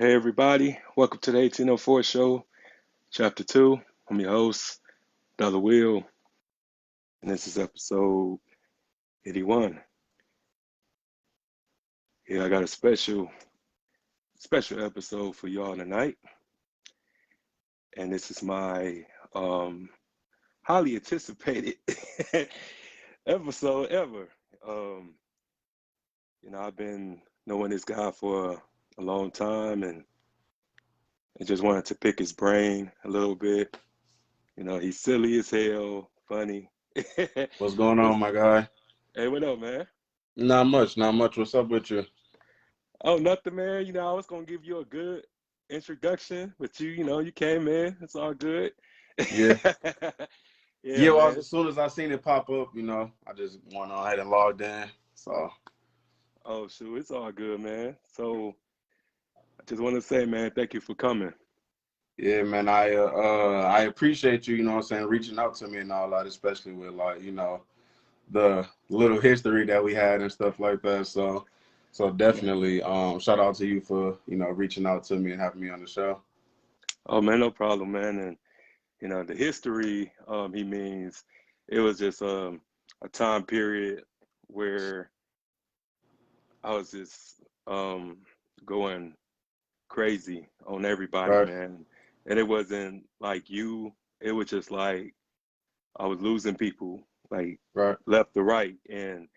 Hey everybody, welcome to the 1804 show, chapter 2. I'm your host, Dollar Will, and this is episode 81. Yeah, I got a special episode for y'all tonight, and this is my highly anticipated episode ever. Um, I've been knowing this guy for a long time, and I just wanted to pick his brain a little bit. He's silly as hell, funny. What's going What's, on, my guy? hey, what up, man? Not much, not much. What's up with you? Oh, nothing, man. I was gonna give you a good introduction, but you came in. It's all good. Yeah. Yeah, Yeah, well, man. as soon as I seen it pop up, I just went on ahead and logged in. So, Oh, shoot, it's all good, man. So I just want to say, man, thank you for coming. yeah, man, I appreciate you, what I'm saying, reaching out to me and all that, especially with, like, the little history that we had and stuff like that. So definitely, shout out to you for, reaching out to me and having me on the show. Oh, man, no problem, man. And the history he means it was just a time period where I was just going crazy on everybody, Right, man. And it wasn't like you, it was just like I was losing people like right, left to right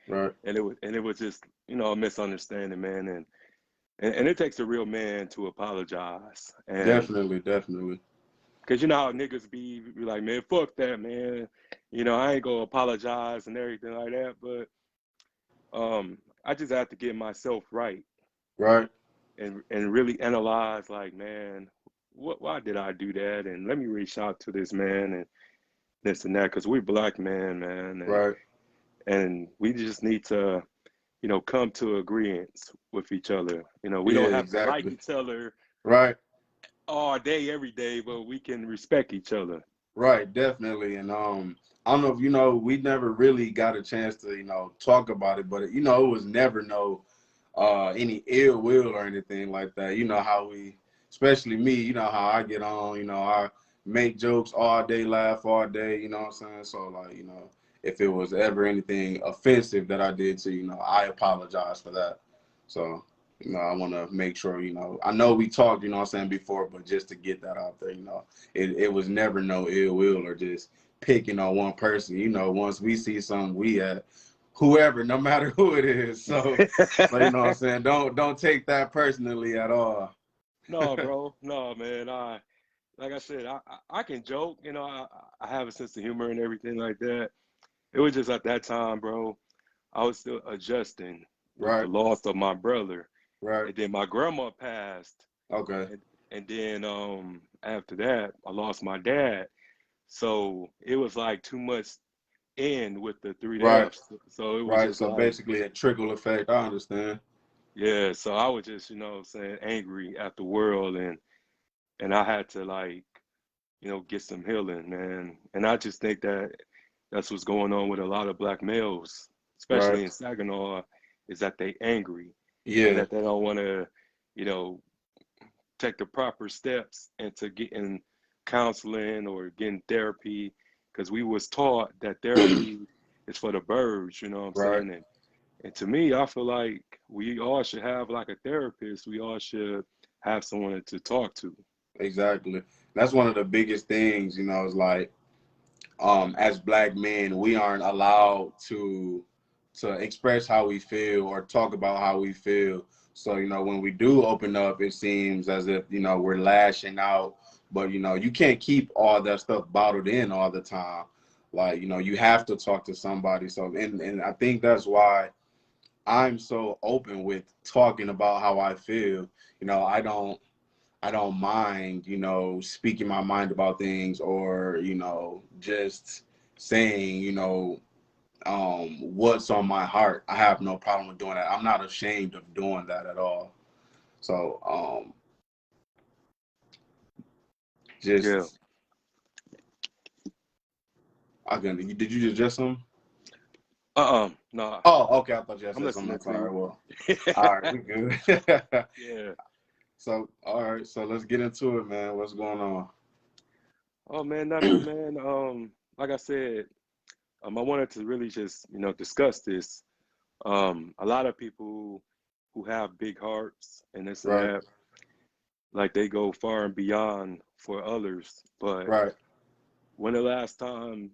right. and it was just, a misunderstanding, man. And it takes a real man to apologize. And Definitely, definitely. because you know how niggas be like, man, fuck that, man. I ain't gonna apologize and everything like that. But I just have to get myself right Right. and really analyze, like, man, why did I do that? And let me reach out to this man and this and that, because we're black men, man, Right. and we just need to, come to agreements with each other. We Yeah, don't have to like exactly. each other Right. all day, every day, but we can respect each other. Right, definitely. And I don't know if we never really got a chance to, talk about it, but it was never no any ill will or anything like that. You know how we, especially me, you know how I get on, I make jokes all day, laugh all day, you know what I'm saying? So like, if it was ever anything offensive that I did to, I apologize for that. So, I want to make sure, I know we talked, what I'm saying, before, but just to get that out there, it was never no ill will or just picking on one person. Once we see something, we whoever, no matter who it is. So you know what I'm saying? Don't take that personally at all. No, bro, no, man. Like I said, I can joke. I have a sense of humor and everything like that. It was just at that time, bro. I was still adjusting with the Right, loss of my brother, right. and then my grandma passed, Okay. and then after that, I lost my dad. So it was like too much in with the three Right, deaths. So it was right. just So like, basically a trickle effect. I understand. yeah. So I was just, saying, angry at the world, and I had to, like, get some healing, man. And I just think that that's what's going on with a lot of black males, Right. especially in Saginaw, is that they angry and Yeah. that they don't want to, you know, take the proper steps into getting counseling or getting therapy, because we was taught that therapy is for the birds, you know what I'm Right. saying? And to me, I feel like we all should have like a therapist. We all should have someone to talk to. Exactly. That's one of the biggest things, is like as black men, we aren't allowed to express how we feel or talk about how we feel. So, when we do open up, it seems as if, we're lashing out, but you can't keep all that stuff bottled in all the time. Like, you have to talk to somebody. So, and I think that's why I'm so open with talking about how I feel. I don't mind, speaking my mind about things or, just saying, what's on my heart. I have no problem with doing that. I'm not ashamed of doing that at all. So, Yeah. just, did you just some? No, Oh, okay. I thought you had I'm said something. listening I'm to sorry. you. Well, all right, we good. Yeah. So, all right. So let's get into it, man. What's going on? Oh man, nothing, man. Like I said, I wanted to really just, discuss this. A lot of people who have big hearts and this and Right. that, like they go far and beyond for others. But Right. when the last time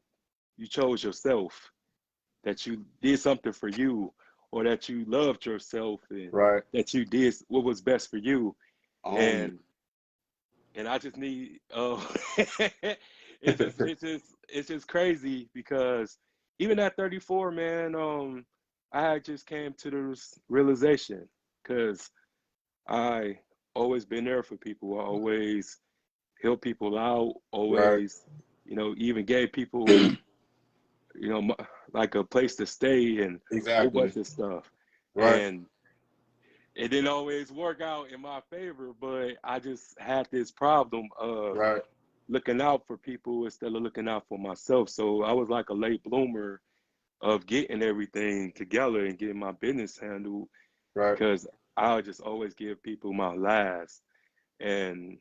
you chose yourself, that you did something for you, or that you loved yourself, and Right. that you did what was best for you, Um. and I just need it's just crazy because even at 34, man, I had just came to this realization because I always been there for people. I always help people out, Right. always, even gave people, like a place to stay and a whole Exactly. bunch of stuff. Right. And it didn't always work out in my favor, but I just had this problem of Right. looking out for people instead of looking out for myself. So I was like a late bloomer of getting everything together and getting my business handled Right. because I would just always give people my last and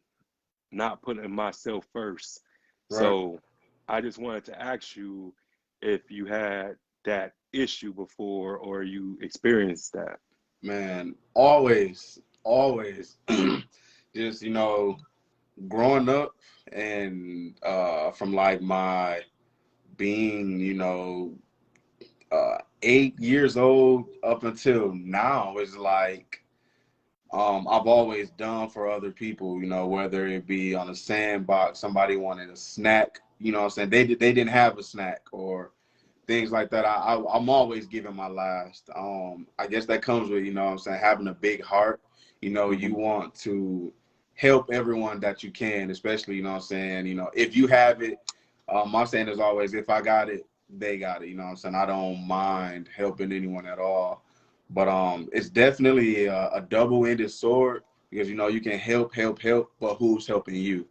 not putting myself first. Right. So I just wanted to ask you if you had that issue before or you experienced that. Man, always, always, just growing up and from like my being 8 years old up until now is like I've always done for other people, whether it be on a sandbox, somebody wanted a snack, what I'm saying, they didn't have a snack or things like that. I'm always giving my last. I guess that comes with, what I'm saying, having a big heart. You Hmm. want to help everyone that you can, especially, what I'm saying, if you have it, my saying is always, if I got it, they got it. What I'm saying? I don't mind helping anyone at all. But it's definitely a double-ended sword because, you can help, but who's helping you?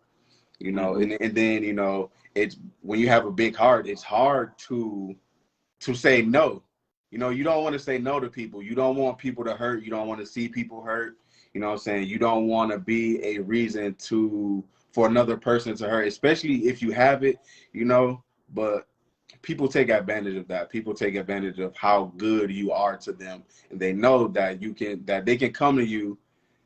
Hmm. And then, it's when you have a big heart, it's hard to say no. You don't want to say no to people. You don't want people to hurt. You don't want to see people hurt. You know what I'm saying? You don't want to be a reason for another person to hurt, especially if you have it, but people take advantage of that. People take advantage of how good you are to them. And they know that they can come to you,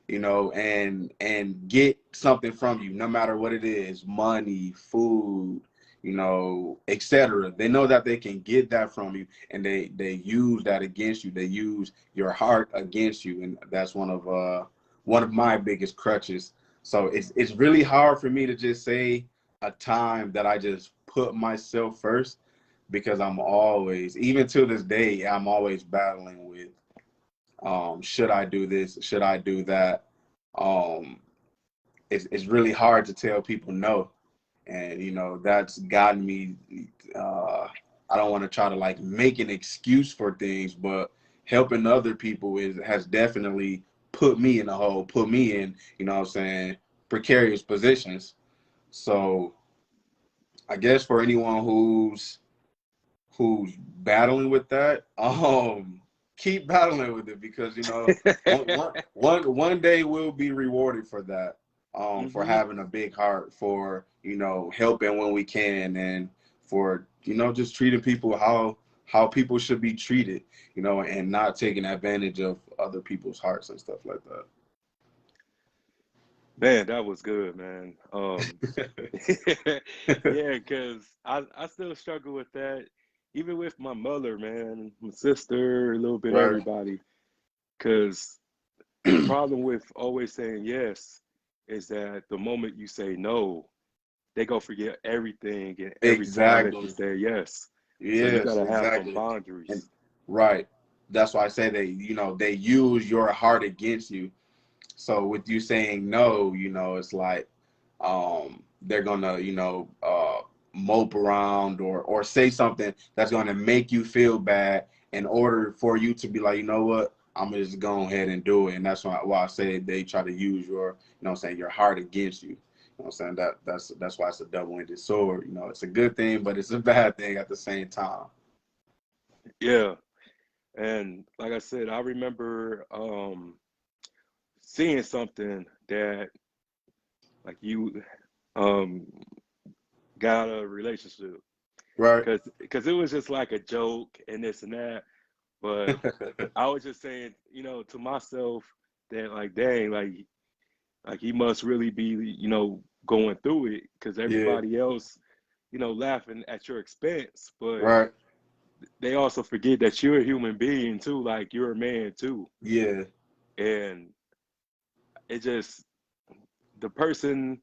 and get something from you, no matter what it is, money, food, etc. They know that they can get that from you, and they use that against you. They use your heart against you, and that's one of my biggest crutches. So it's really hard for me to just say a time that I just put myself first because I'm always, even to this day, I'm always battling with should I do this? Should I do that? Um, it's really hard to tell people no. And, that's gotten me, uh, I don't want to try to like make an excuse for things, but helping other people has definitely put me in a hole, put me in, what I'm saying, precarious positions. So I guess for anyone who's battling with that, keep battling with it because one day we'll be rewarded for that, for Hmm. having a big heart, for helping when we can, and for just treating people how people should be treated, and not taking advantage of other people's hearts and stuff like Man, that was good, man. that. Yeah, because I still struggle with that, even with my mother, man, my sister, a little bit Right. everybody. Because the problem with always saying yes is that the moment you say no, they go forget everything and every time that you Exactly. say yes. So you Yes, gotta have some exactly. And boundaries. right. That's why I say they use your heart against you. So with you saying no, it's like they're gonna, mope around or say something that's gonna make you feel bad in order for you to be like, you know what, I'm gonna just go ahead and do it. And that's why I say they try to use your, what I'm saying, your heart against you. You know what I'm saying? That's why it's a double-edged sword. It's a good thing, but it's a bad thing at the same time. Yeah. And like I said, I remember seeing something that like you um got a relationship Right. because it was just like a joke and this and that. But I was just saying, to myself that like, dang, like he must really be, going through it because Yeah. everybody else, laughing at your expense. But Right. they also forget that you're a human being too, like you're a man too. Yeah. And it just the person,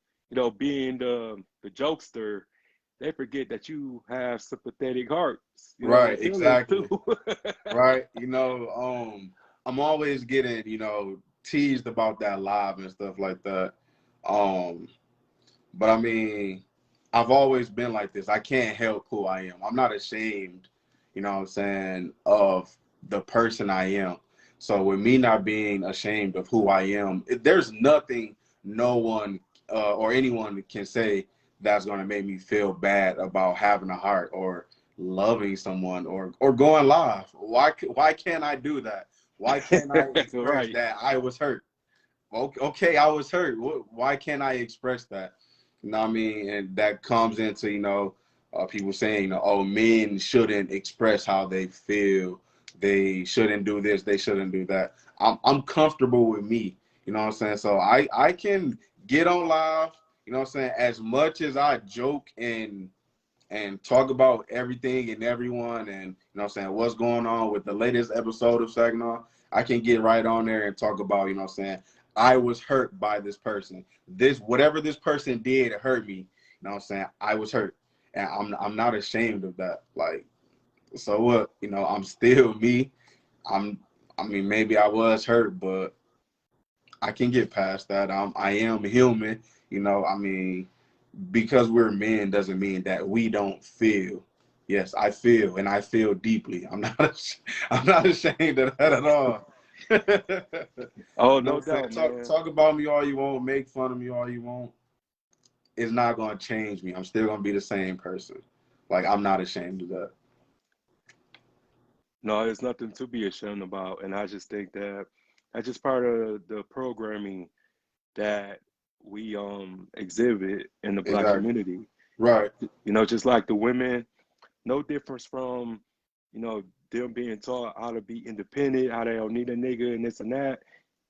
being the jokester, they forget that you have sympathetic hearts, and Right. feelings too. Exactly. Right. I'm always getting, teased about that live and stuff like that. Um, but I mean, I've always been like this. I can't help who I am. I'm not ashamed, what I'm saying, of the person I am. So with me not being ashamed of who I am, there's nothing no one or anyone can say that's going to make me feel bad about having a heart or loving someone or going live. Why can't I do that? Why can't I express Right. that I was hurt? Okay, I was hurt. Why can't I express that? You know what I mean? And that comes into, people saying, oh, men shouldn't express how they feel. They shouldn't do this. They shouldn't do that. I'm comfortable with me. You know what I'm saying? So I can get on live, you know what I'm saying? As much as I joke and talk about everything and everyone and, I'm saying, what's going on with the latest episode of Saginaw, I can get right on there and talk about, I'm saying, I was hurt by this person. Whatever this person did hurt me. I'm saying? I was hurt. And I'm not ashamed of that. Like, so what? I'm still me. I mean, maybe I was hurt, but I can get past that. I am human. I mean, because we're men doesn't mean that we don't feel. Yes, I feel, and I feel deeply. I'm not ashamed of that at all. Oh, What no I'm saying? doubt, Talk man. talk about me all you want, make fun of me all you want. It's not gonna change me. I'm still gonna be the same person. Like, I'm not ashamed of that. No, there's nothing to be ashamed about, and I just think that that's just part of the programming that we exhibit in the Black Exactly. community. Right. Just like the women, no difference from, you know, them being taught how to be independent, how they don't need a nigga and this and that.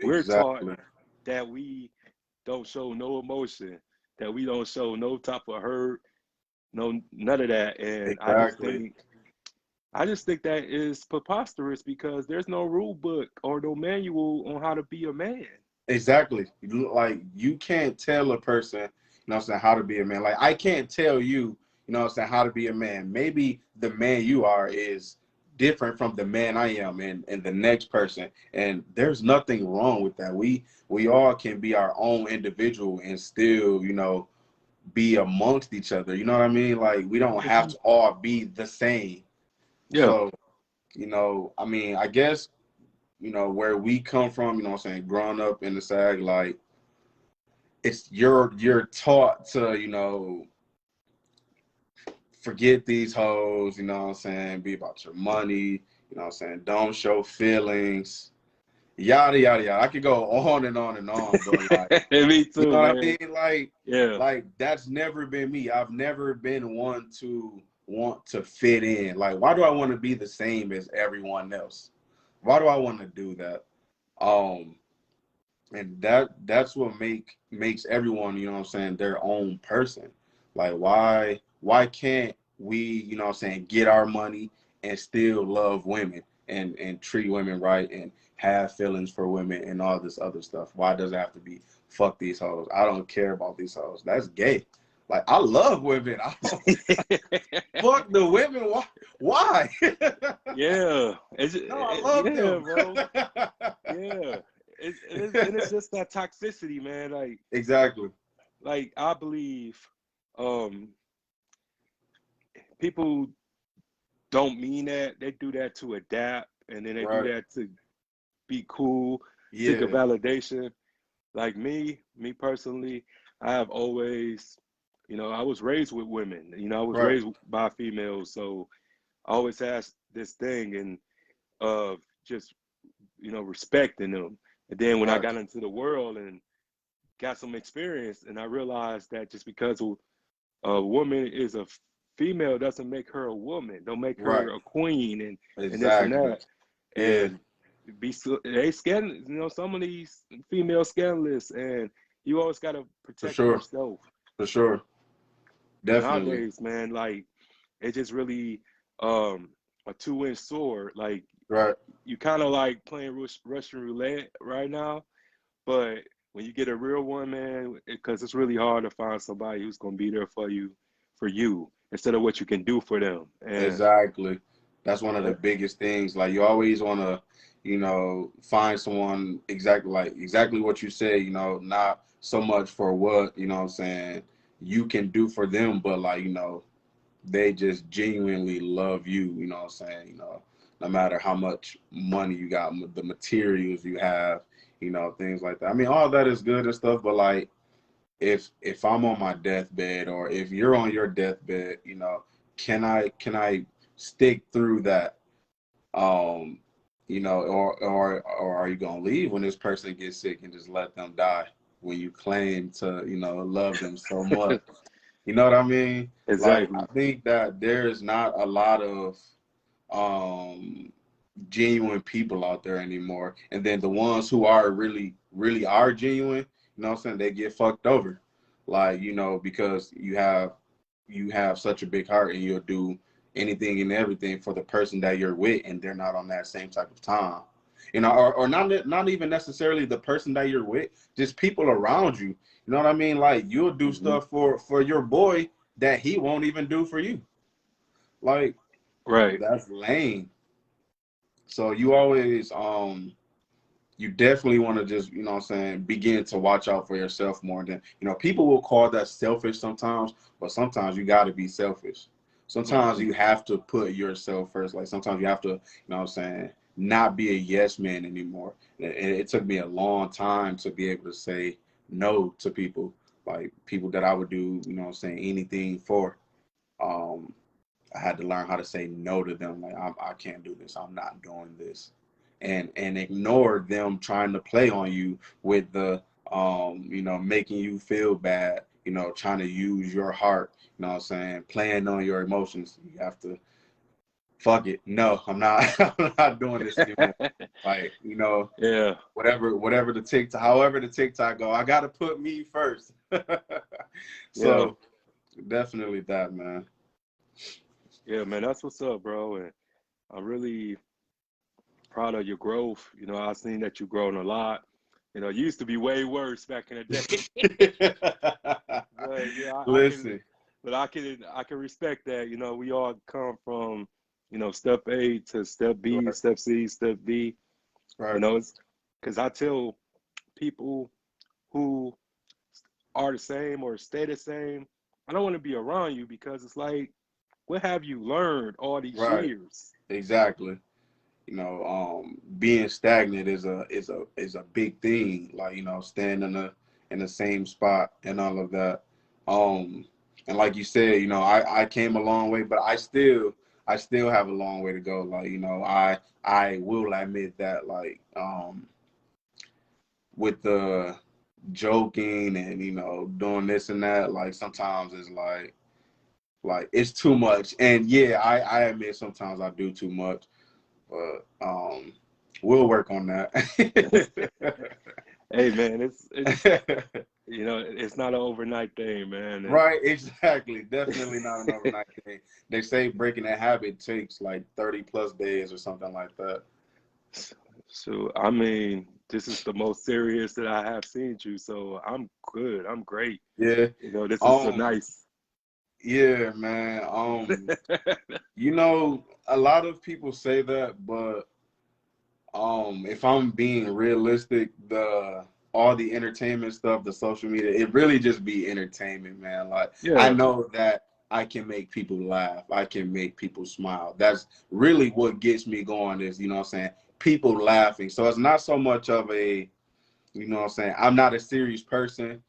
We're taught Exactly. that we don't show no emotion, that we don't show no type of hurt, no none of that. And Exactly. I just think that is preposterous because there's no rule book or no manual on how to be a man. Exactly. Like, you can't tell a person, I'm saying, how to be a man. Like, I can't tell you, I'm saying, how to be a man. Maybe the man you are is different from the man I am and the next person. And there's nothing wrong with that. We all can be our own individual and still, be amongst each other. You know what I mean? Like, we don't have to all be the same. Yeah. So, I mean, I guess, where we come from, what I'm saying, growing up in the SAG, like, it's you're taught to, forget these hoes, what I'm saying, be about your money, what I'm saying, don't show feelings, yada yada yada. I could go on and on and on, but like, Me you too, know what I man. mean? Like, Yeah. that's never been me. I've never been one to want to fit in. Like, why do I want to be the same as everyone else? Why do I want to do that? Um, and that's what makes everyone, what I'm saying, their own person. Like, why can't we, what I'm saying, get our money and still love women and treat women right and have feelings for women and all this other stuff? Why does it have to be fuck these hoes? I don't care about these hoes. That's gay. Like, I love women. Fuck the women. Why? Yeah. No, I love Yeah, them. bro. Yeah. And it's just that toxicity, man. Exactly. Like I believe um people don't mean that. They do that to adapt and then they do Right. that to be cool, seek a Yeah. validation. Like me personally, I have always, I was raised with women. I was Right. raised by females, so I always had this thing and of just, respecting them. And then when I Right. got into the world and got some experience, and I realized that just because a woman is a female doesn't make her a woman. Don't make Right. her a queen and this and Exactly. that. Yeah. And they scandal. Some of these female scandalous, and you always got to For protect sure. yourself. For sure. Definitely. Nowadays, man, like it's just really um, a two-inch sword. Like Right. you kind of like playing Russian roulette right now, but when you get a real one, man, because it's really hard to find somebody who's gonna be there for you instead of what you can do for them. And Exactly. That's one of the yeah, biggest things. Like you always want to, find someone exactly what you say, not so much for what, what I'm saying, you can do for them, but like, they just genuinely love you, what I'm saying, no matter how much money you got, the materials you have, things like that. I mean, all that is good and stuff, but like if I'm on my deathbed or if you're on your deathbed, can I stick through that? Um, or are you gonna leave when this person gets sick and just let them die when you claim to, love them so much? You know what I mean? Like I exactly. think that there's not a lot of um genuine people out there anymore. And then the ones who are really, really are genuine, what I'm saying, they get fucked over. Like, because you have such a big heart and you'll do anything and everything for the person that you're with and they're not on that same type of time. Or not even necessarily the person that you're with, just people around you. You know what I mean? Like you'll do Hmm. stuff for your boy that he won't even do for you. Like Right. that's lame. So you definitely want to just, what I'm saying, begin to watch out for yourself more than, people will call that selfish sometimes, but sometimes you got to be selfish. Sometimes Hmm. you have to put yourself first. Like sometimes you have to, what I'm saying, not be a yes man anymore. And it took me a long time to be able to say no to people, like people that I would do, what I'm saying, anything for. Um, I had to learn how to say no to them. Like I can't do this. I'm not doing this, and ignore them trying to play on you with the making you feel bad. Trying to use your heart. You know what I'm saying? Playing on your emotions. You have to fuck it. No, I'm not. I'm not doing this anymore. Like Yeah. whatever the TikTok, however the TikTok go, I gotta put me first. Yeah. So definitely that, man. Yeah, man. That's what's up, bro. And I'm really proud of your growth. I've seen that you've grown a lot. It used to be way worse back in the day. But yeah, I can, Listen, but I can respect that. We all come from, step A to step B, right, step C, step D. right, It's because I tell people who are the same or stay the same, I don't want to be around you because it's like, what have you learned all these right. years? Exactly. Being stagnant is a big thing. Like, staying in the same spot and all of that. Um, and like you said, I came a long way, but I still have a long way to go. Like, I will admit that, like, with the joking and doing this and that, like sometimes it's like it's too much. And yeah, I admit sometimes I do too much, but we'll work on that. Hey man, it's not an overnight thing, man. And Right, exactly. Definitely not an overnight thing. They say breaking a habit takes like 30 plus days or something like that. so I mean, this is the most serious that I have seen you, so I'm good. I'm great. Yeah. This is a Um, nice. yeah, man. A lot of people say that, but if I'm being realistic, the all the entertainment stuff, the social media, it really just be entertainment, man. Like I Yeah. know that I can make people laugh, I can make people smile. That's really what gets me going is, what I'm saying, people laughing. So it's not so much of a, what I'm saying, I'm not a serious person,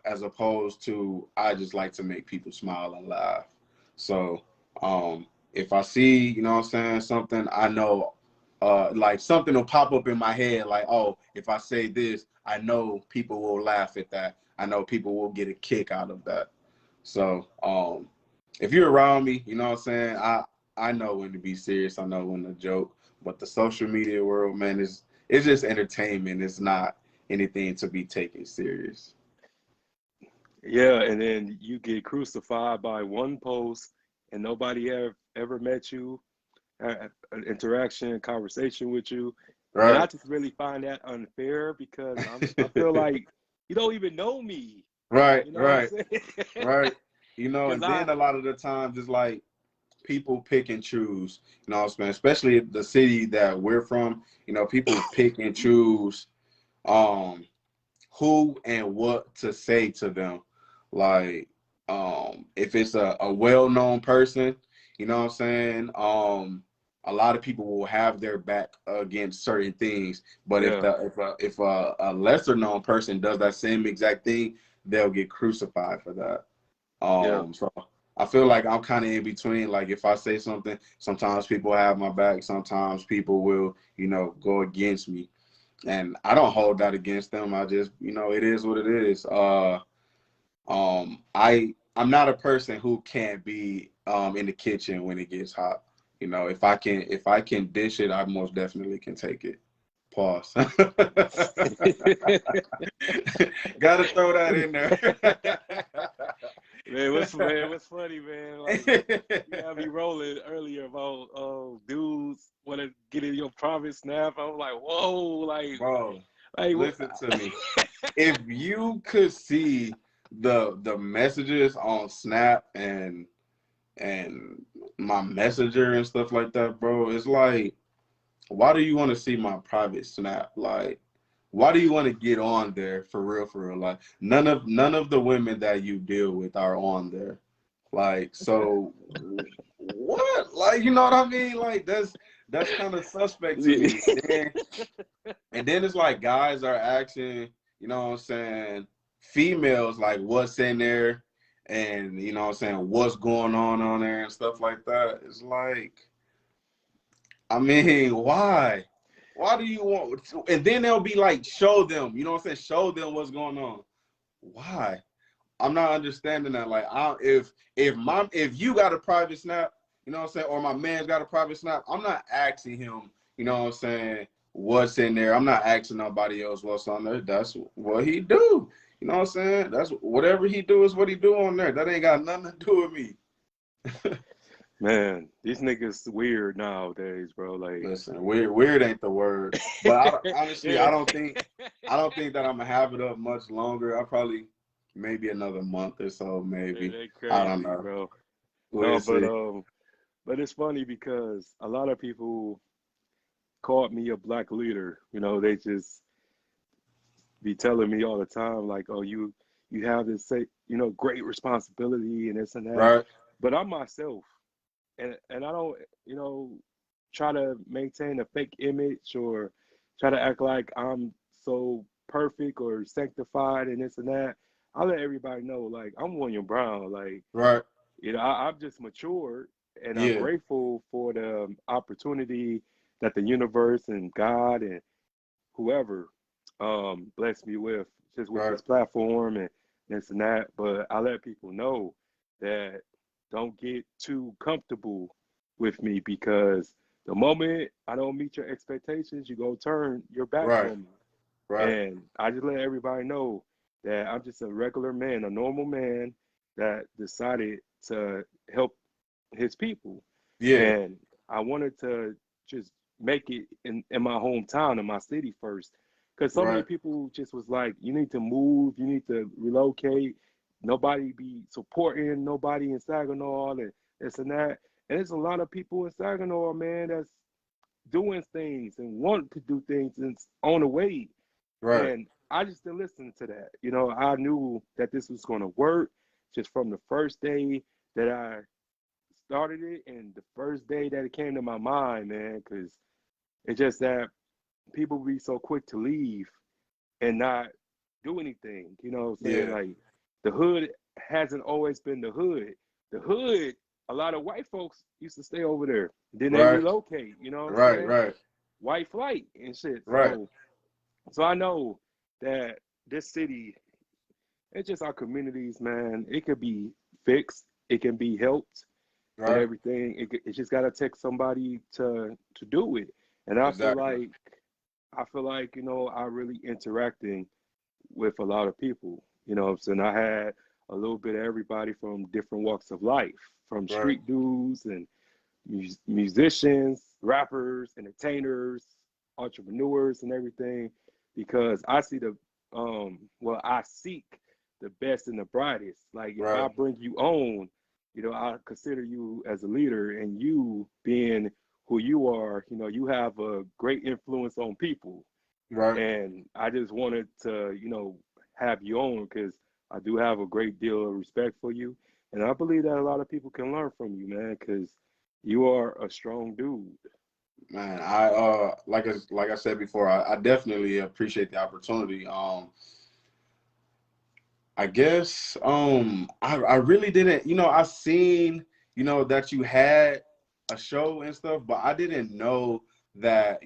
as opposed to I just like to make people smile and laugh. So if I see, what I'm saying, something, I know like something will pop up in my head, like, oh, if I say this, I know people will laugh at that. I know people will get a kick out of that. So if you're around me, you know what I'm saying, I know when to be serious, I know when to joke. But the social media world, man, it's just entertainment. It's not anything to be taken serious. Yeah, and then you get crucified by one post, and nobody ever met you, an interaction, conversation with you, and I Right. just really find that unfair because I feel like you don't even know me. Right, You know what I'm right, saying? right. You know, Because and then a lot of the times it's like people pick and choose, you know what I'm saying? Especially the city that we're from, you know, people pick and choose um who and what to say to them. Like, if it's a well-known person, you know what I'm saying? A lot of people will have their back against certain things. But yeah, if a lesser known person does that same exact thing, they'll get crucified for that. yeah, So I feel like I'm kind of in between. Like if I say something, sometimes people have my back, sometimes people will, you know, go against me. And I don't hold that against them. I just, you know, it is what it is. I'm not a person who can't be in the kitchen when it gets hot. You know, if I can dish it, I most definitely can take it. Pause. Gotta throw that in there. what's funny, man? Like you had me rolling earlier about dudes want to get in your private snap. I'm like, whoa, Bro, like what? listen to me. If you could see the messages on Snap and my messenger and stuff like that, bro, it's like, why do you want to see my private Snap? Like, why do you want to get on there for real, for real? Like, none of the women that you deal with are on there. Like, so what? Like, you know what I mean? Like, that's kind of suspect to me. And then it's like guys are asking, you know what I'm saying, females like what's in there and you know what I'm saying, what's going on there and stuff like that. It's like, I mean, why? Why do you want to? And then they'll be like, show them, you know what I'm saying? Show them what's going on. Why? I'm not understanding that. Like, if you got a private snap, you know what I'm saying, or my man's got a private snap, I'm not asking him, you know what I'm saying, what's in there. I'm not asking nobody else what's on there. That's what he do. You know what I'm saying? That's whatever he do is what he do on there. That ain't got nothing to do with me. Man, these niggas weird nowadays, bro. Like, Listen, weird ain't the word. But honestly, yeah, I don't think that I'm gonna have it up much longer. I probably maybe another month or so, man, maybe. they I don't crazy, know. bro. We'll No, see. but it's funny because a lot of people called me a black leader. You know, they just be telling me all the time, like, oh, you have this say, great responsibility and this and that. Right, But I'm myself, and I don't, try to maintain a fake image or try to act like I'm so perfect or sanctified and this and that. I let everybody know, like, I'm William Brown. Like, right. I've just matured, and I'm Yeah, grateful for the opportunity that the universe and God and whoever blessed me with, just with right, this platform and this and that. But I let people know that don't get too comfortable with me, because the moment I don't meet your expectations, you go turn your back right, on me. right. And I just let everybody know that I'm just a regular man, a normal man that decided to help his people. Yeah, And I wanted to just make it in my hometown, in my city first. Because so many right, people just was like, you need to move, you need to relocate. Nobody be supporting nobody in Saginaw and this and that. And there's a lot of people in Saginaw, man, that's doing things and want to do things and it's on the way. right, And I just didn't listen to that. I knew that this was going to work just from the first day that I started it and the first day that it came to my mind, man, because it's just that people be so quick to leave and not do anything. You know what I'm saying? yeah, Like, the hood hasn't always been the hood. The hood, a lot of white folks used to stay over there. Then they right, relocate, you know what I'm right, saying? right. white flight and shit. Right. So I know that this city, it's just our communities, man. It could be fixed, it can be helped, and Right. everything. It just gotta take somebody to do it. And Exactly. I feel like I really interacting with a lot of people. You know what I'm saying? I had a little bit of everybody from different walks of life, from Right. street dudes and musicians, rappers, entertainers, entrepreneurs, and everything, because I seek the best and the brightest. Like if I Right. bring you on, I consider you as a leader, and you being who you are, you have a great influence on people. Right. And I just wanted to, have you on because I do have a great deal of respect for you. And I believe that a lot of people can learn from you, man, because you are a strong dude. Man, I like I said before, I definitely appreciate the opportunity. I guess I really didn't, I seen, that you had a show and stuff, but I didn't know that,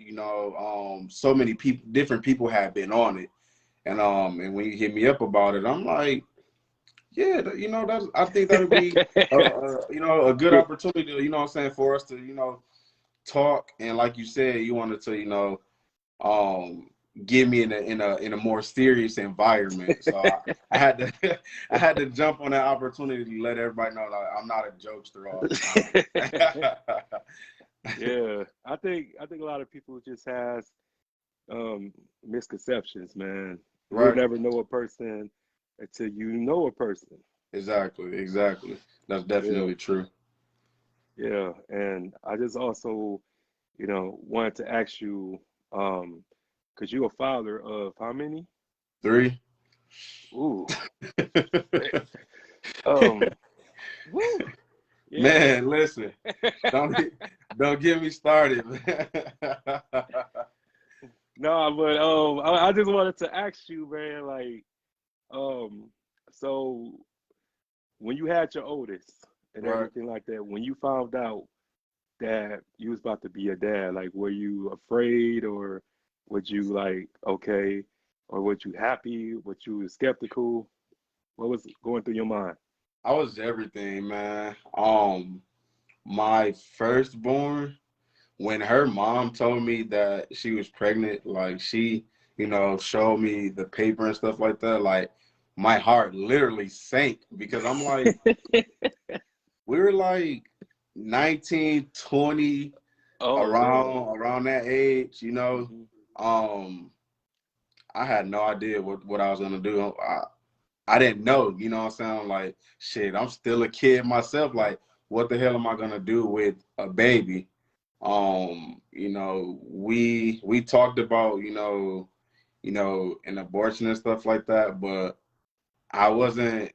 so many people, different people had been on it. And when you hit me up about it, I'm like, yeah, that's, I think that'll be a good opportunity, what I'm saying, for us to, talk. And like you said, you wanted to, um get me in a more serious environment. So I had to I had to jump on that opportunity to let everybody know that I'm not a jokester all the time. Yeah, I think a lot of people just has misconceptions, man. You'll Right. never know a person until you know a person. Exactly. That's Yeah, definitely true. yeah. And I just also, wanted to ask you, because you're a father of how many? 3. Ooh, shit. Um, woo, yeah. Man, listen, don't don't get me started, man. No, but I just wanted to ask you, man, like, um, so when you had your oldest and Right. everything like that, when you found out that you was about to be a dad, like, were you afraid, or would you like, okay, or were you happy? Were you skeptical? What was going through your mind? I was everything, man. My firstborn, when her mom told me that she was pregnant, like she, showed me the paper and stuff like that, like my heart literally sank because I'm like, we were like 19, 20, Oh man. around that age. Hmm. Um, I had no idea what I was gonna do. I didn't know, what I'm saying? Like, shit, I'm still a kid myself. Like, what the hell am I gonna do with a baby? We talked about, an abortion and stuff like that, but I wasn't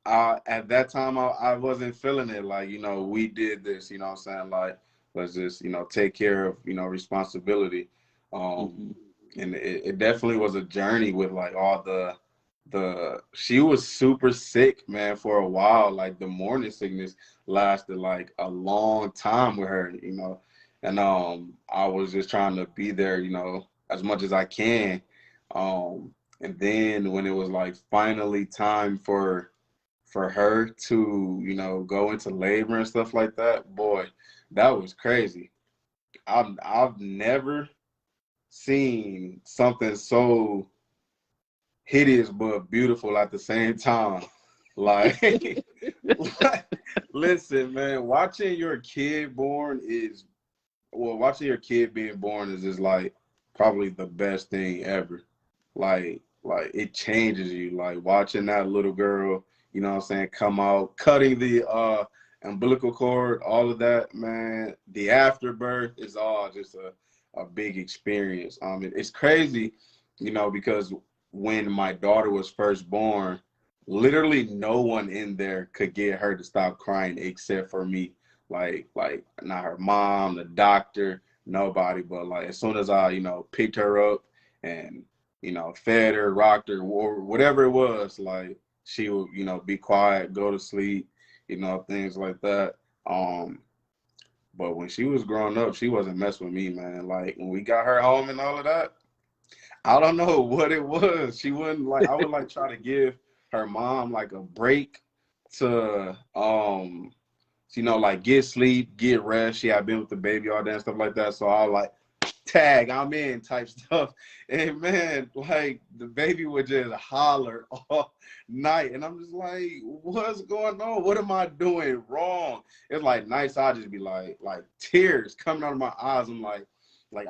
at that time I wasn't feeling it. Like, we did this, what I'm saying? Like, let's just, take care of, responsibility. Um Hmm. and it definitely was a journey with like all the she was super sick, man, for a while. Like the morning sickness lasted like a long time with her, and I was just trying to be there, as much as I can. And then when it was like finally time for her to, go into labor and stuff like that, boy, that was crazy. I've never seen something so hideous but beautiful at the same time. Like, listen, man, watching your kid being born is just like probably the best thing ever. Like it changes you. Like watching that little girl, what I'm saying, come out, cutting the umbilical cord, all of that, man. The afterbirth is all just a big experience. It's crazy, because when my daughter was first born, literally no one in there could get her to stop crying except for me. Like not her mom, the doctor, nobody. But like as soon as I, picked her up and, fed her, rocked her, or whatever it was, like she would, be quiet, go to sleep, things like that. Um, But when she was growing up, she wasn't messing with me, man. Like when we got her home and all of that, I don't know what it was. She wouldn't like. I would like try to give her mom like a break to like get sleep, get rest. She had been with the baby all day and stuff like that. So I was like, tag, I'm in type stuff. And man, like the baby would just holler all night. And I'm just like, what's going on? What am I doing wrong? It's like nights I just be like tears coming out of my eyes. I'm like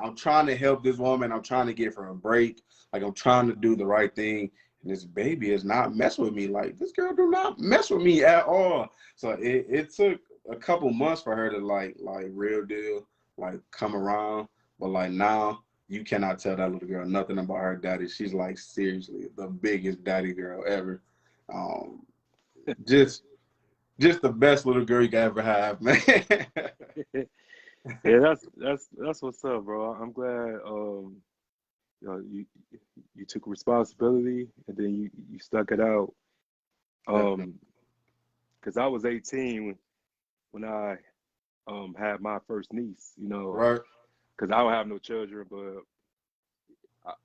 I'm trying to help this woman. I'm trying to give her a break. Like I'm trying to do the right thing. And this baby is not messing with me. Like this girl do not mess with me at all. So it took a couple months for her to like real deal, like come around. But like now, you cannot tell that little girl nothing about her daddy. She's like seriously the biggest daddy girl ever. Um, just the best little girl you can ever have, man. Yeah, that's what's up, bro. I'm glad you know you took responsibility and then you stuck it out. Definitely. Because I was 18 when I had my first niece, you know, Right, because I don't have no children, but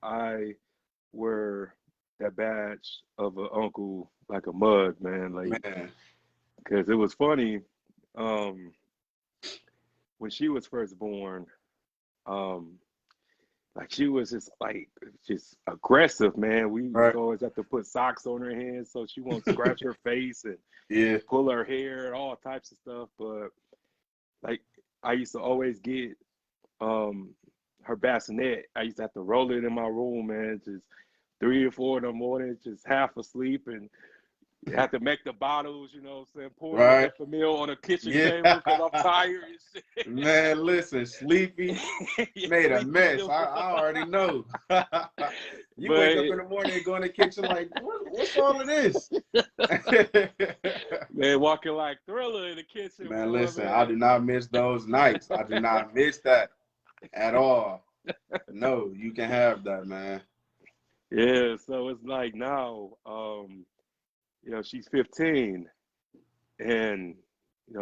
I wear that badge of an uncle like a mug, man. Like, man. because it was funny, um, when she was first born, um, like she was just aggressive, man. We used Right, to always have to put socks on her hands so she won't scratch her face and yeah, pull her hair and all types of stuff. But like I used to always get um her bassinet. I used to have to roll it in my room, man, just 3 or 4 in the morning, just half asleep, and have to make the bottles, you know what I'm saying, pour the right, Enfamil on the kitchen yeah. table because I'm tired and Man, listen, Sleepy shit. Yeah, made a sleepy mess. too. I already know. You wake up But in the morning and go in the kitchen like, what's all of this? man, walking like Thriller in the kitchen, Man, boy, listen, I man. do not miss those nights. I do not miss that at all. No, you can have that, man. Yeah, so it's like now, she's 15, and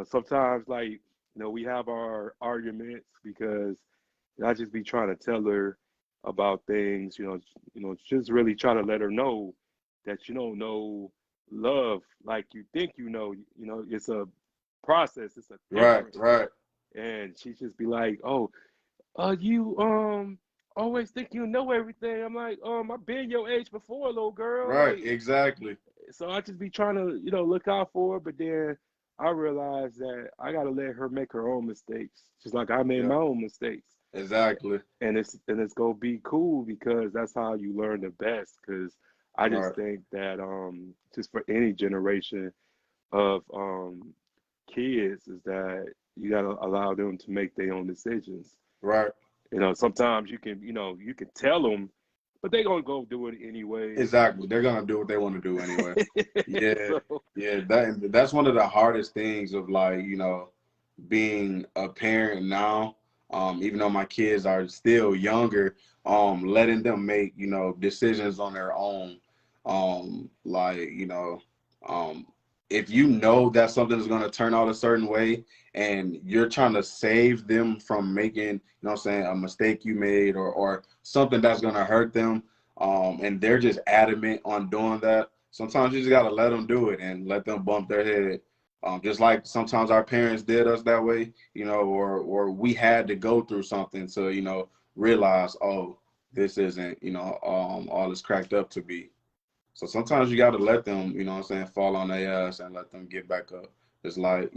sometimes like we have our arguments because I just be trying to tell her about things, just really try to let her know that you don't know love like you think it's a process, it's a Right, difference. right, And she just be like, "Oh, you always think you know everything." I'm like, I've been your age before, little girl. right, Like, exactly. so I just be trying to, look out for her, but then I realize that I gotta let her make her own mistakes, just like I made Yeah, my own mistakes. exactly. And it's gonna be cool because that's how you learn the best. Because I just Right, think that just for any generation of kids is that you gotta allow them to make their own decisions. right. Sometimes you can tell them, but they gonna go do it anyways. Exactly. They're gonna do what they want to do anyway. Yeah, So yeah. That's one of the hardest things of like, being a parent now. Even though my kids are still younger, letting them make, decisions on their own. Like, um, if you know that something is gonna turn out a certain way and you're trying to save them from making, what I'm saying, a mistake you made or something that's gonna hurt them, and they're just adamant on doing that. Sometimes you just gotta let them do it and let them bump their head. Just like sometimes our parents did us that way, or we had to go through something to, realize, oh, this isn't, all it's cracked up to be. So sometimes you gotta let them, what I'm saying, fall on their ass and let them get back up. It's like,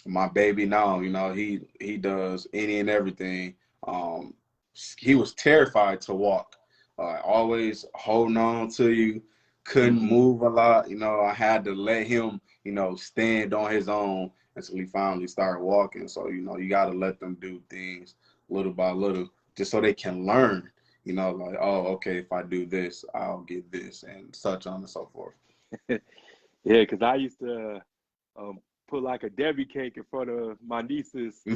my baby now, he does any and everything. Um, he was terrified to walk, always holding on to you, couldn't mhm. move a lot. I had to let him, stand on his own until he finally started walking. So, you got to let them do things little by little just so they can learn, like, oh, okay, if I do this, I'll get this and such on and so forth. Yeah, because I used to um, put like a Debbie cake in front of my nieces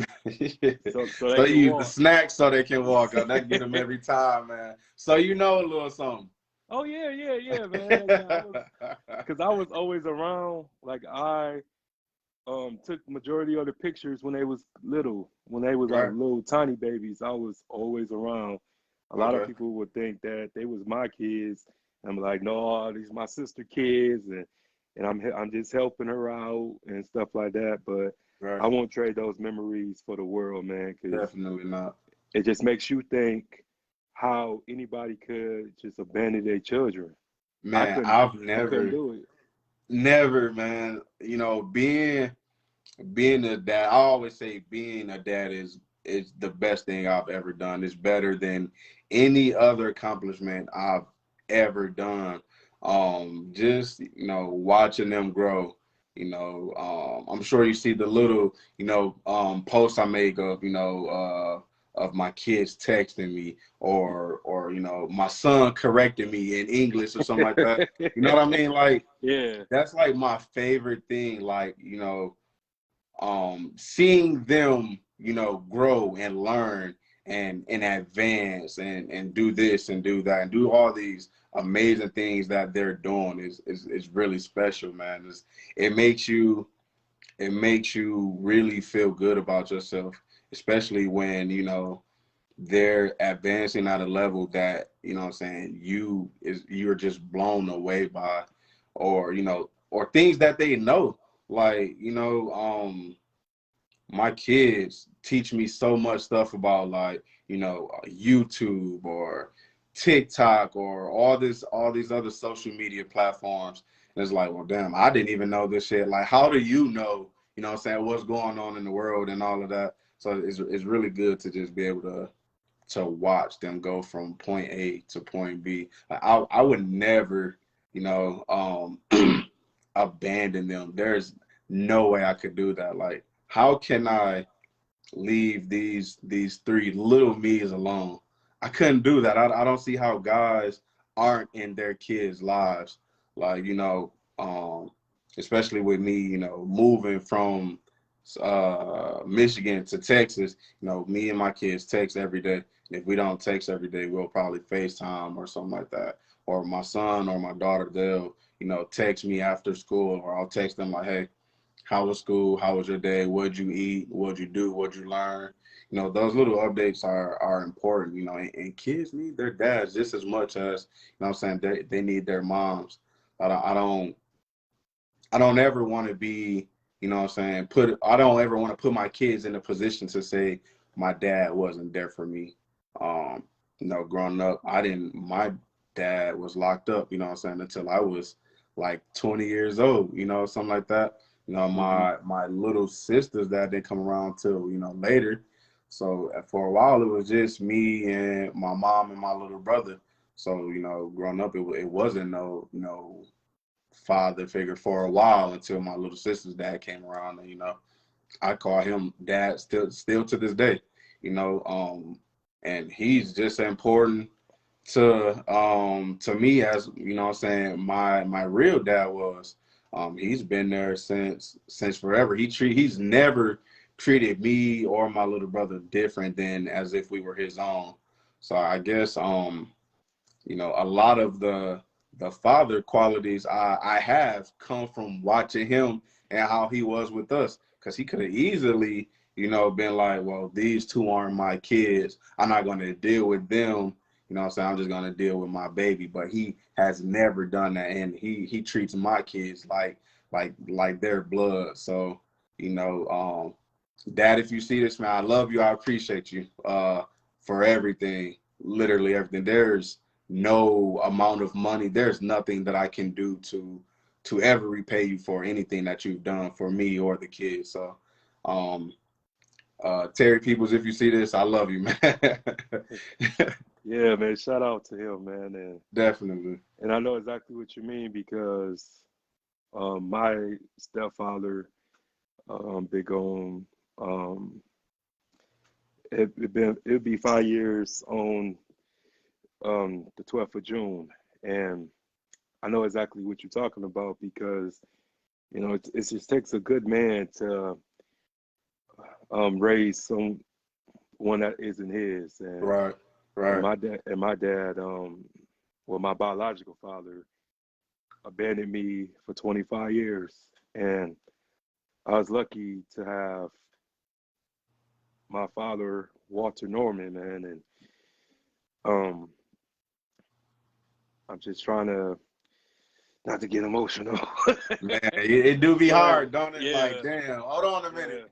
so they So can you use the walk. snacks so they can walk. That get them every time, man. So you know a little something. Oh yeah, yeah, yeah, man. Yeah, because I was always around. Like took majority of the pictures when they was little, when they was like Right. little tiny babies. I was always around. A lot of Okay. people would think that they was my kids. I'm like, no, these my sister kids, and I'm just helping her out and stuff like that. But Right. I won't trade those memories for the world, man, because Definitely not. it just makes you think how anybody could just abandon their children. I Man, couldn't, I've I couldn't never, do it. never, man. You know, being a dad, I always say being a dad is the best thing I've ever done. It's better than any other accomplishment I've ever done. Just watching them grow. I'm sure you see the little posts I make of of my kids texting me or my son correcting me in English or something like that. You know what I mean? Like Yeah. that's like my favorite thing. Like seeing them grow and learn and advance and do this and do that and do all these amazing things that they're doing is really special, man. It makes you it makes you really feel good about yourself, especially when they're advancing at a level that what I'm saying you're just blown away by, or things that they know, like my kids teach me so much stuff about, like YouTube or TikTok or all these other social media platforms. And it's like, well, damn, I didn't even know this shit. Like, how do what I'm saying, what's going on in the world and all of that? So it's really good to just be able to watch them go from point A to point B. I would never, abandon them. There's no way I could do that. Like, how can I leave these three little me's alone? I couldn't do that. I don't see how guys aren't in their kids' lives. Like, especially with me, moving from Michigan to Texas, me and my kids text every day. And if we don't text every day, we'll probably FaceTime or something like that. Or my son or my daughter, they'll, text me after school, or I'll text them like, hey, how was school? How was your day? What'd you eat? What'd you do? What'd you learn? Those little updates are important, and kids need their dads just as much as, what I'm saying, they need their moms. I don't ever want to be, what I'm saying, I don't ever want to put my kids in a position to say my dad wasn't there for me. Um, growing up, my dad was locked up, what I'm saying, until I was like 20 years old, something like that. Hmm. My little sisters that didn't come around till, later. So for a while, it was just me and my mom and my little brother. So, growing up, it wasn't no father figure for a while until my little sister's dad came around. And I call him dad still to this day. And he's just important to me as, what I'm saying, my real dad was. He's been there since forever. He's never treated me or my little brother different than as if we were his own. So I guess a lot of the father qualities I have come from watching him and how he was with us. Because he could have easily, been like, well, these two aren't my kids. I'm not going to deal with them. What I'm saying, I'm just going to deal with my baby. But he has never done that. And he treats my kids like their blood. So, Dad, if you see this, man, I love you. I appreciate you for everything, literally everything. There's no amount of money. There's nothing that I can do to ever repay you for anything that you've done for me or the kids. So, um, Terry Peoples, if you see this, I love you, man. Yeah, man. Shout out to him, man, Definitely. and I know exactly what you mean because my stepfather, big on, um, it'd be 5 years on the 12th of June, and I know exactly what you're talking about because it just takes a good man to raise one that isn't his, Right. and Right. my dad, well, my biological father abandoned me for 25 years, and I was lucky to have my father, Walter Norman, man, and um, I'm just trying to not to get emotional. Man, it do be But hard, don't it? Like, yeah, damn, hold on a yeah. minute.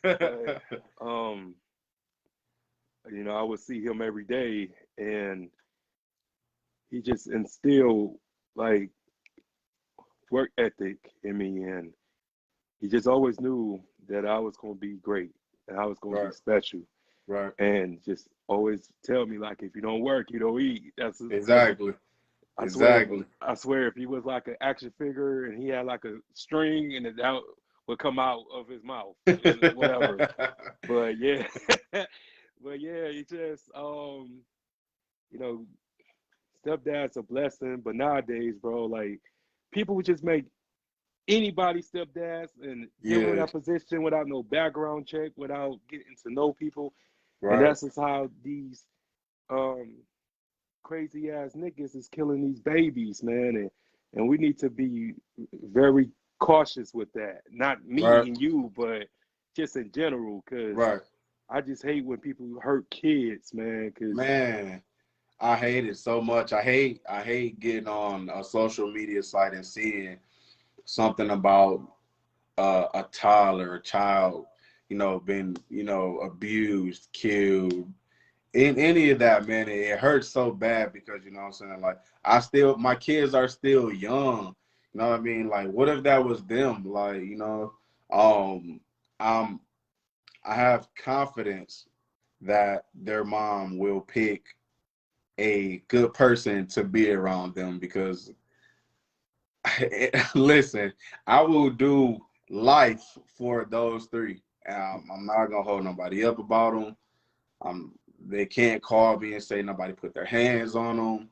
But I would see him every day, and he just instilled like work ethic in me, and he just always knew that I was gonna be great and I was gonna be Right, special, right. and just always tell me like, if you don't work, you don't eat. Exactly. I swear, Exactly. if he was like an action figure and he had like a string and it out would come out of his mouth, whatever. But yeah, but yeah, he just you know, stepdad's a blessing. But nowadays, bro, like people would just make anybody stepdads and give them Yeah, that position without no background check, without getting to know people, and right. that's just how these um crazy ass niggas is killing these babies, man, and we need to be very cautious with that. Not me Right, and you, but just in general, because right. I just hate when people hurt kids, man. Because Man, I hate it so much. I hate getting on a social media site and seeing something about a toddler, a child, been, abused, killed, in any of that, man. It hurts so bad because, you know what I'm saying? Like, my kids are still young. You know what I mean? Like, what if that was them? Like, um, I'm, I have confidence that their mom will pick a good person to be around them because listen, I will do life for those three. I'm not gonna hold nobody up about them. They can't call me and say nobody put their hands on them,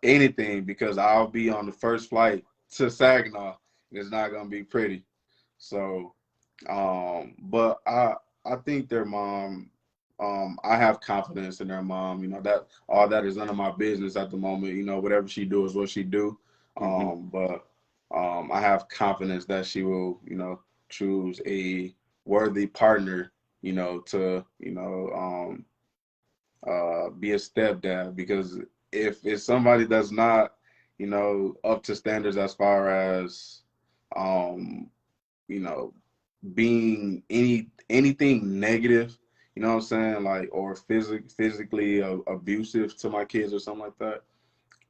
anything, because I'll be on the first flight to Saginaw. It's not gonna be pretty. So, but I think their mom. I have confidence in their mom. That all that is none of my business at the moment. Whatever she do is what she do. mm-hmm, But I have confidence that she will, choose a worthy partner, to, be a stepdad. Because if it's somebody that's not, up to standards as far as, um, you know, being anything negative, you know what I'm saying, like, or physically abusive to my kids or something like that,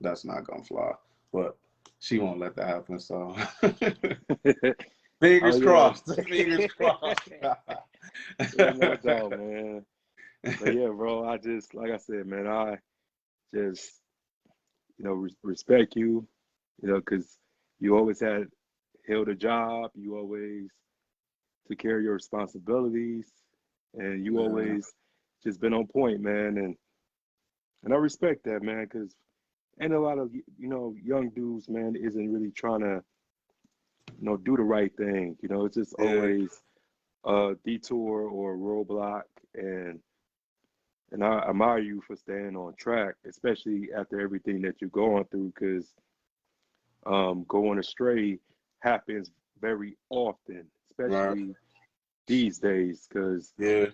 that's not gonna fly. But she won't let that happen. So oh fingers yeah, crossed. Fingers crossed. yeah, no doubt, man. But yeah, bro, I just like I said, man, I just respect you, because you always held a job, you always took care of your responsibilities, and you Man, always just been on point, man, and I respect that, man, because ain't a lot of young dudes, man, isn't really trying to do the right thing. It's just yeah, always a detour or a roadblock, and I admire you for staying on track, especially after everything that you're going through, because going astray happens very often, right, especially these days, because yeah,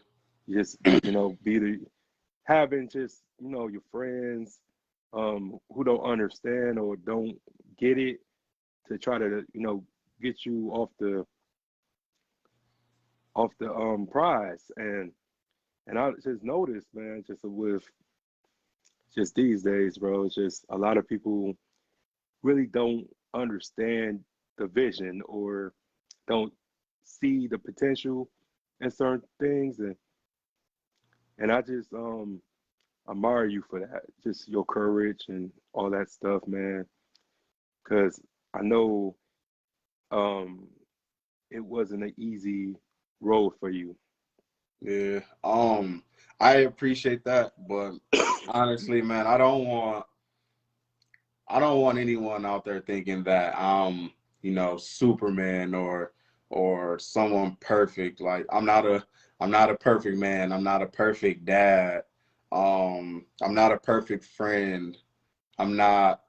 you just be having just your friends who don't understand or don't get it, to try to get you off the prize, and I just noticed, man, just with just these days, bro, it's just a lot of people really don't understand the vision, or don't see the potential in certain things, and I just admire you for that, just your courage and all that stuff, man, because I know um it wasn't an easy road for you. yeah. I appreciate that, but honestly, man, I don't want anyone out there thinking that I'm, Superman or someone perfect. Like, I'm not a perfect man. I'm not a perfect dad. I'm not a perfect friend. I'm not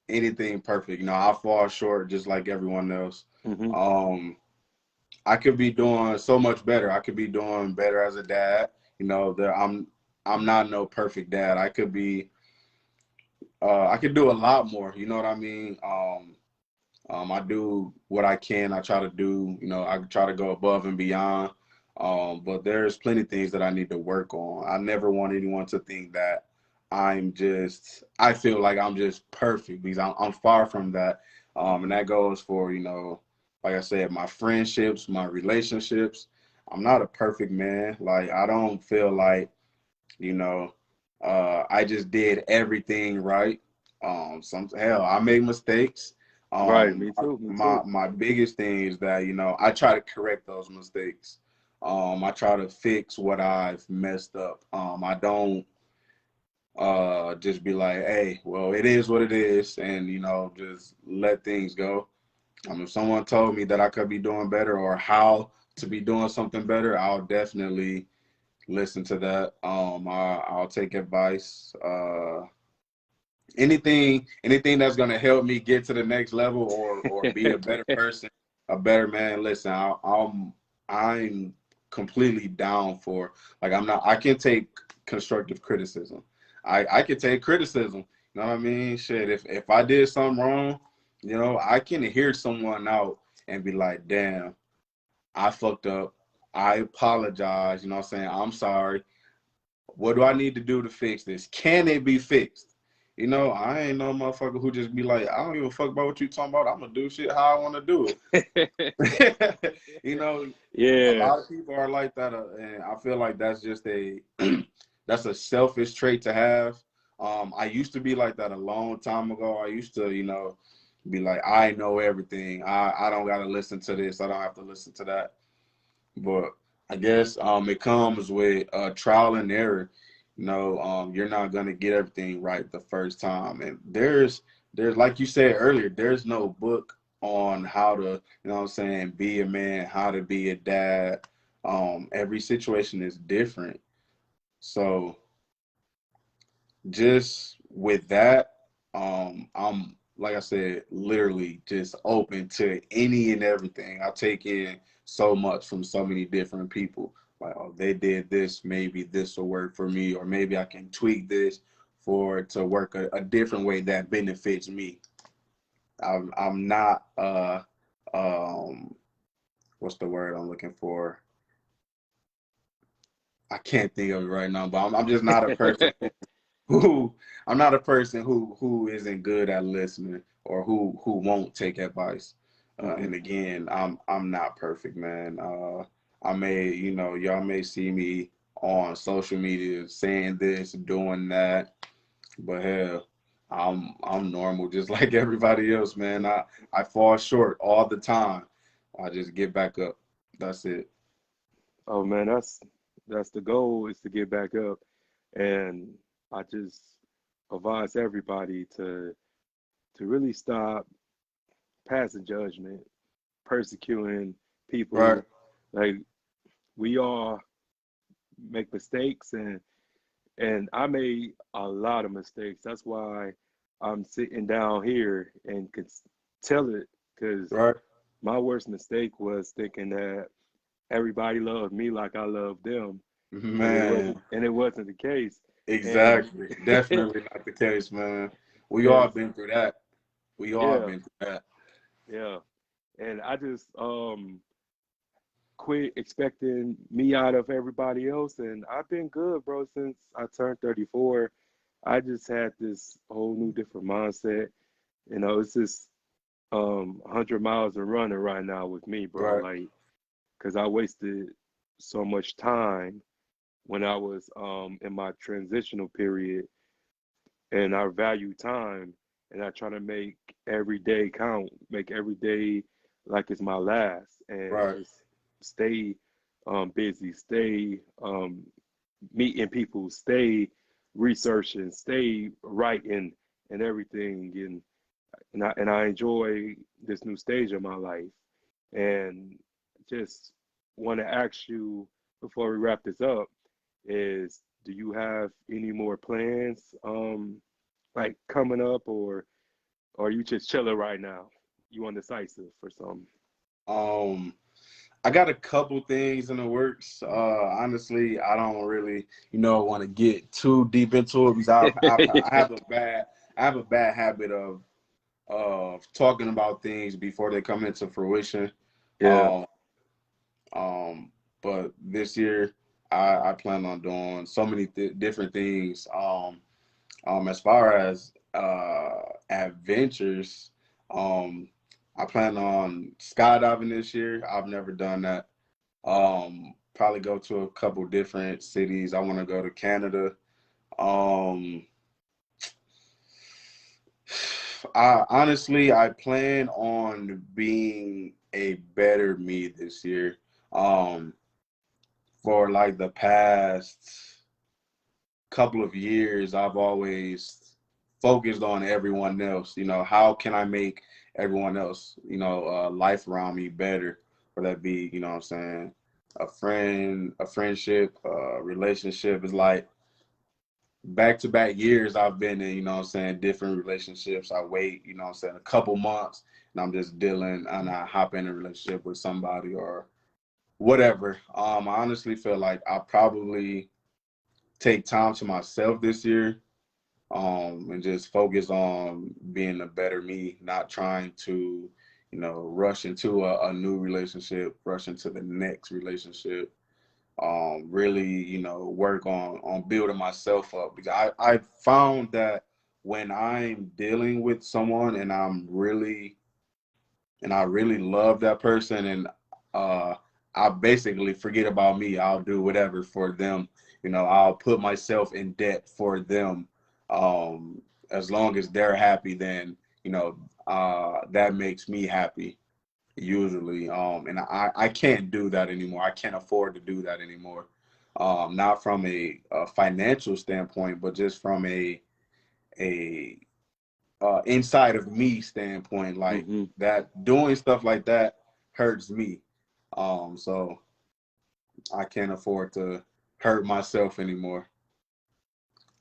anything perfect. I fall short just like everyone else. Hmm. Um, I could be doing so much better. I could be doing better as a dad. You know, I'm not no perfect dad. I could do a lot more. You know what I mean? I do what I can. I try to do, I try to go above and beyond. But there's plenty of things that I need to work on. I never want anyone to think that I feel like I'm just perfect, because I'm far from that. And that goes for, like I said, my friendships, my relationships. I'm not a perfect man. Like, I don't feel like, you know, I just did everything right. Hell, I make mistakes. Right, me too, me too. My biggest thing is that, I try to correct those mistakes. I try to fix what I've messed up. I don't just be like, hey, well, it is what it is, and just let things go. If someone told me that I could be doing better or how to be doing something better, I'll definitely listen to that. I'll take advice. Anything that's gonna help me get to the next level, or be a better person, a better man. Listen, I'm completely down for. Like, I can take constructive criticism. I can take criticism. You know what I mean? Shit, if I did something wrong, I can hear someone out and be like, damn, I fucked up. I apologize. You know what I'm saying? I'm sorry. What do I need to do to fix this? Can it be fixed? I ain't no motherfucker who just be like, I don't give a fuck about what you talking about. I'm gonna do shit how I want to do it. A Yeah, lot of people are like that, and I feel like that's just that's a selfish trait to have. I used to be like that a long time ago. I used to, be like, I know everything. I don't gotta listen to this. I don't have to listen to that. But I guess it comes with trial and error. You're not gonna get everything right the first time, and there's like you said earlier, there's no book on how to, what I'm saying, be a man, how to be a dad. Every situation is different. So just with that, I'm, like I said, literally just open to any and everything. I take in so much from so many different people. Like, oh, they did this, maybe this will work for me, or maybe I can tweak this for it to work a different way that benefits me. I'm not what's the word I'm looking for? I can't think of it right now, but I'm just not a person who I'm not a person who isn't good at listening, or who won't take advice. hmm And again, I'm not perfect, man. I may, y'all may see me on social media saying this, doing that, but hell, I'm normal, just like everybody else, man. I fall short all the time. I just get back up. That's it. Oh man, that's the goal, is to get back up, and I just advise everybody to really stop passing judgment, persecuting Right. people. Like, we all make mistakes, and I made a lot of mistakes. That's why I'm sitting down here and can tell it, because Right. my worst mistake was thinking that everybody loved me like I loved them, and Man. it wasn't the case. And Exactly. Definitely not the case, man. We all and been through that. We all yeah, been through that. yeah, and I just quit expecting me out of everybody else, and I've been good, bro, since I turned 34. I just had this whole new different mindset. It's just 100 miles of running right now with me, bro. Right. Like, because I wasted so much time when I was in my transitional period, and I value time, and I try to make every day count, make every day like it's my last, and Right. just stay busy, stay meeting people, stay researching, stay writing, and everything, and I enjoy this new stage of my life, and just want to ask you before we wrap this up is, do you have any more plans like coming up, or are you just chilling right now? You undecisive for something? Um, I got a couple things in the works. Honestly, I don't really, want to get too deep into it because I have a bad habit of talking about things before they come into fruition. Yeah, Um, but this year, I plan on doing so many different things. As far as adventures, um, I plan on skydiving this year. I've never done that. Probably go to a couple different cities. I want to go to Canada. Um, I plan on being a better me this year. Um, for like the past couple of years, I've always focused on everyone else. How can I make everyone else, life around me better? Whether that be, what I'm saying, a friend, a friendship, a relationship. Is like back to back years I've been in, what I'm saying, different relationships. I wait, what I'm saying, a couple months and I'm just dealing and I hop in a relationship with somebody or whatever. I honestly feel like I probably take time to myself this year, and just focus on being a better me, not trying to, rush into a new relationship, rush into the next relationship. Really, work on building myself up because I found that when I'm dealing with someone and I really love that person and uh, I basically forget about me. I'll do whatever for them. I'll put myself in debt for them. Um, as long as they're happy, then, that makes me happy usually. And I can't do that anymore. I can't afford to do that anymore. Not from a financial standpoint, but just from a inside of me standpoint, like hmm that doing stuff like that hurts me. So I can't afford to hurt myself anymore.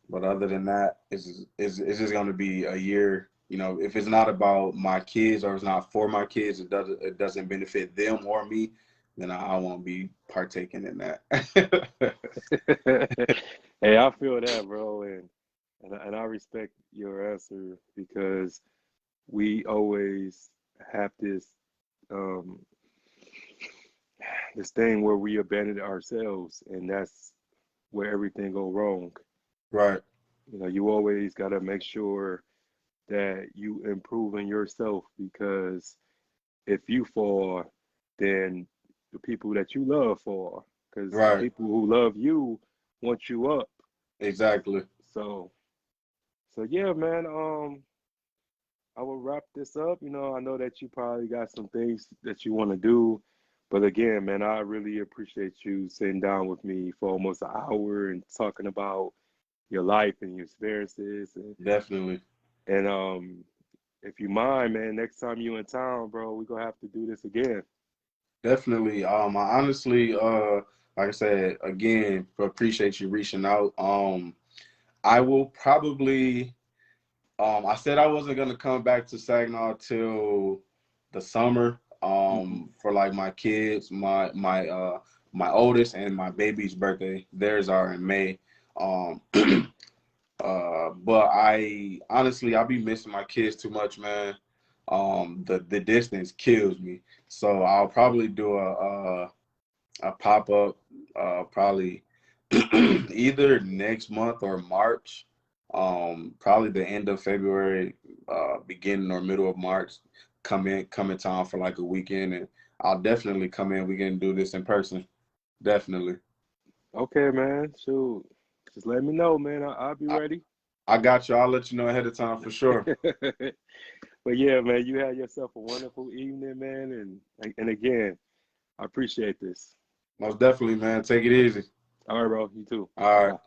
But other than that, it's just going to be a year. If it's not about my kids or it's not for my kids, it doesn't benefit them or me, then I won't be partaking in that. Hey, I feel that, bro, and I respect your answer because we always have um this thing where we abandon ourselves, and that's where everything go wrong. Right, You always got to make sure that you improving yourself because if you fall, then the people that you love fall because the right, people who love you want you up. exactly. So, so yeah, man. I will wrap this up. I know that you probably got some things that you want to do, but again, man, I really appreciate you sitting down with me for almost an hour and talking about your life and your experiences Definitely. and if you mind, man, next time you in town, bro, we gonna have to do this again. Definitely. I honestly, like I said, again, appreciate you reaching out. I will probably, I said I wasn't gonna come back to Saginaw till the summer. Hmm For like my kids, my oldest and my baby's birthday. Theirs are in May. Um, but I honestly, I'll be missing my kids too much, man. The distance kills me. So I'll probably do a pop up, probably either next month or March. Probably the end of February, beginning or middle of March. Come in town for like a weekend, and I'll definitely come in. We can do this in person. Definitely. Okay, man. Shoot, just let me know, man. I'll be I, ready. I got you. I'll let you know ahead of time for sure. But yeah, man, you have yourself a wonderful evening, man, and again, I appreciate this. Most definitely, man. Take it easy. All right, bro. You too. All right. Bye.